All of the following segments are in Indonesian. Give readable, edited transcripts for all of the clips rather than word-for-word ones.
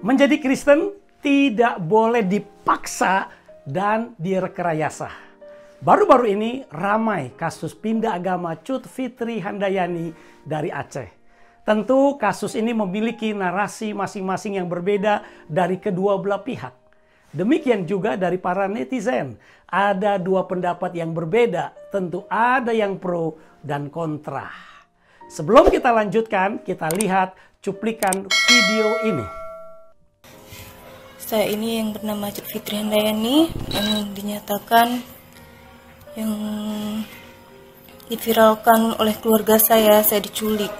Menjadi Kristen tidak boleh dipaksa dan direkayasa. Baru-baru ini ramai kasus pindah agama Cut Fitri Handayani dari Aceh. Tentu kasus ini memiliki narasi masing-masing yang berbeda dari kedua belah pihak. Demikian juga dari para netizen. Ada dua pendapat yang berbeda, tentu ada yang pro dan kontra. Sebelum kita lanjutkan, kita lihat cuplikan video ini. Saya ini yang bernama Cut Fitri Handayani yang dinyatakan yang diviralkan oleh keluarga saya diculik.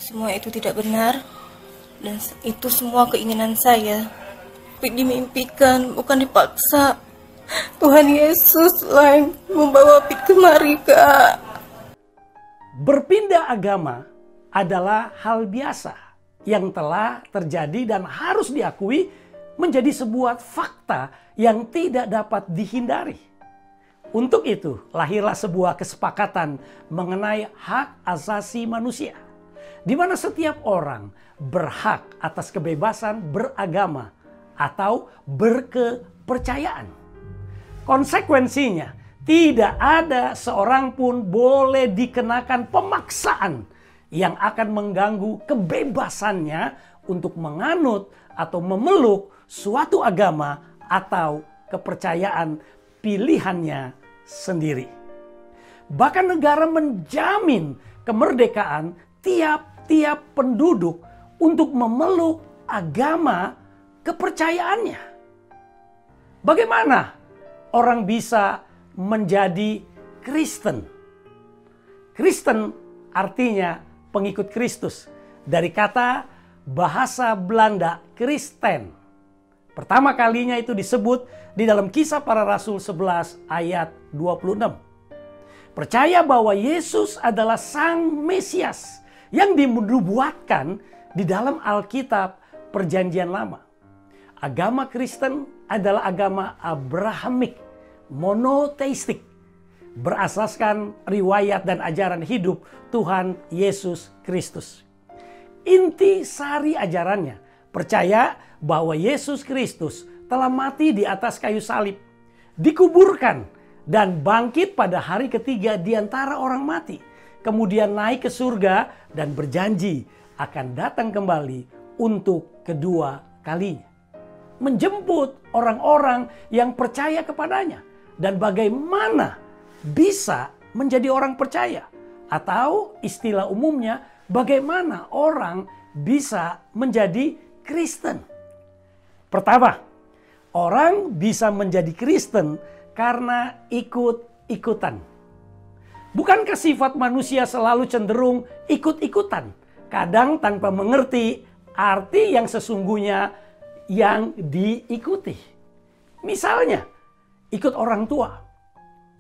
Semua itu tidak benar dan itu semua keinginan saya. Tapi dimimpikan, bukan dipaksa. Tuhan Yesus lah yang membawa Pit kemari, Kak. Berpindah agama adalah hal biasa yang telah terjadi dan harus diakui menjadi sebuah fakta yang tidak dapat dihindari. Untuk itu, lahirlah sebuah kesepakatan mengenai hak asasi manusia, di mana setiap orang berhak atas kebebasan beragama atau berkepercayaan. Konsekuensinya, tidak ada seorang pun boleh dikenakan pemaksaan yang akan mengganggu kebebasannya untuk menganut atau memeluk suatu agama atau kepercayaan pilihannya sendiri. Bahkan negara menjamin kemerdekaan tiap-tiap penduduk untuk memeluk agama kepercayaannya. Bagaimana orang bisa menjadi Kristen? Kristen artinya pengikut Kristus, dari kata bahasa Belanda Christen. Pertama kalinya itu disebut di dalam Kisah Para Rasul 11 ayat 26. Percaya bahwa Yesus adalah Sang Mesias yang dinubuatkan di dalam Alkitab Perjanjian Lama. Agama Kristen adalah agama Abrahamik, monoteistik, berasaskan riwayat dan ajaran hidup Tuhan Yesus Kristus. Inti sari ajarannya percaya bahwa Yesus Kristus telah mati di atas kayu salib, dikuburkan dan bangkit pada hari ketiga di antara orang mati, kemudian naik ke surga dan berjanji akan datang kembali untuk kedua kalinya, menjemput orang-orang yang percaya kepadanya. Dan bagaimana bisa menjadi orang percaya? Atau istilah umumnya, bagaimana orang bisa menjadi Kristen? Pertama, orang bisa menjadi Kristen karena ikut-ikutan. Bukankah sifat manusia selalu cenderung ikut-ikutan? Kadang tanpa mengerti arti yang sesungguhnya yang diikuti. Misalnya, ikut orang tua,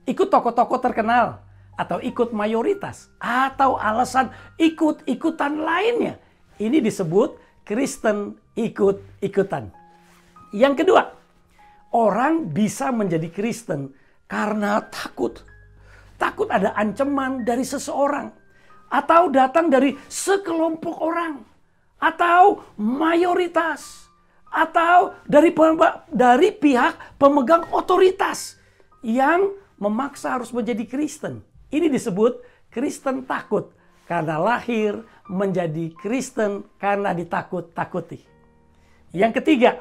ikut tokoh-tokoh terkenal, atau ikut mayoritas, atau alasan ikut-ikutan lainnya. Ini disebut Kristen ikut-ikutan. Yang kedua, orang bisa menjadi Kristen karena takut. Takut ada ancaman dari seseorang, atau datang dari sekelompok orang, atau mayoritas, atau dari pihak pemegang otoritas yang memaksa harus menjadi Kristen. Ini disebut Kristen takut karena lahir menjadi Kristen karena ditakut-takuti. Yang ketiga,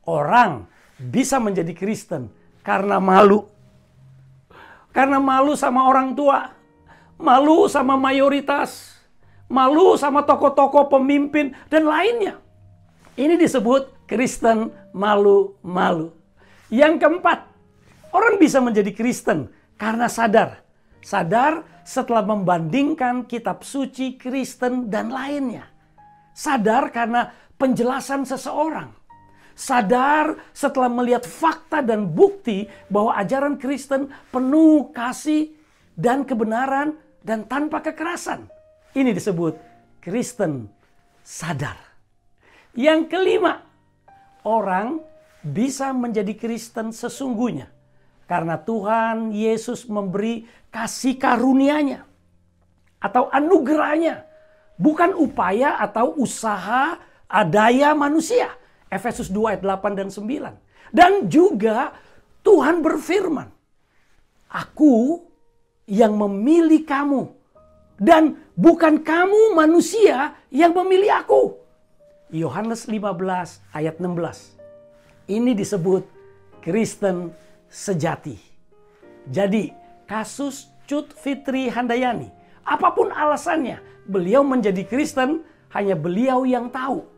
orang bisa menjadi Kristen karena malu. Karena malu sama orang tua, malu sama mayoritas, malu sama tokoh-tokoh pemimpin dan lainnya. Ini disebut Kristen malu-malu. Yang keempat, orang bisa menjadi Kristen karena sadar. Sadar setelah membandingkan kitab suci Kristen dan lainnya. Sadar karena penjelasan seseorang. Sadar setelah melihat fakta dan bukti bahwa ajaran Kristen penuh kasih dan kebenaran dan tanpa kekerasan. Ini disebut Kristen sadar. Yang kelima, orang bisa menjadi Kristen sesungguhnya karena Tuhan Yesus memberi kasih karunia-Nya atau anugerahnya bukan upaya atau usaha daya manusia. Efesus 2 ayat 8 dan 9. Dan juga Tuhan berfirman, aku yang memilih kamu dan bukan kamu manusia yang memilih aku. Yohanes 15 ayat 16. Ini disebut Kristen sejati. Jadi kasus Cut Fitri Handayani, apapun alasannya, beliau menjadi Kristen hanya beliau yang tahu.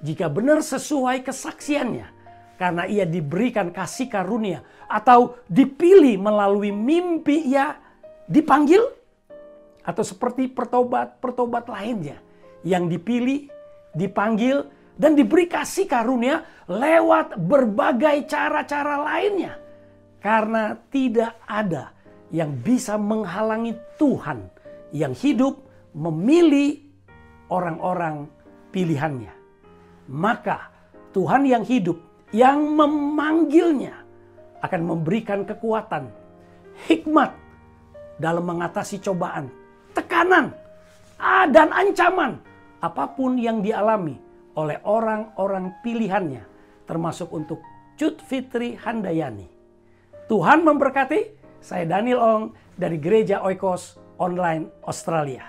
Jika benar sesuai kesaksiannya, karena ia diberikan kasih karunia atau dipilih melalui mimpi ia dipanggil, atau seperti pertobat lainnya yang dipilih, dipanggil, dan diberi kasih karunia lewat berbagai cara-cara lainnya. Karena tidak ada yang bisa menghalangi Tuhan yang hidup memilih orang-orang pilihannya. Maka Tuhan yang hidup yang memanggilnya akan memberikan kekuatan, hikmat dalam mengatasi cobaan, tekanan, dan ancaman apapun yang dialami oleh orang-orang pilihannya, termasuk untuk Cut Fitri Handayani. Tuhan memberkati. Saya Daniel Ong dari Gereja Oikos Online Australia.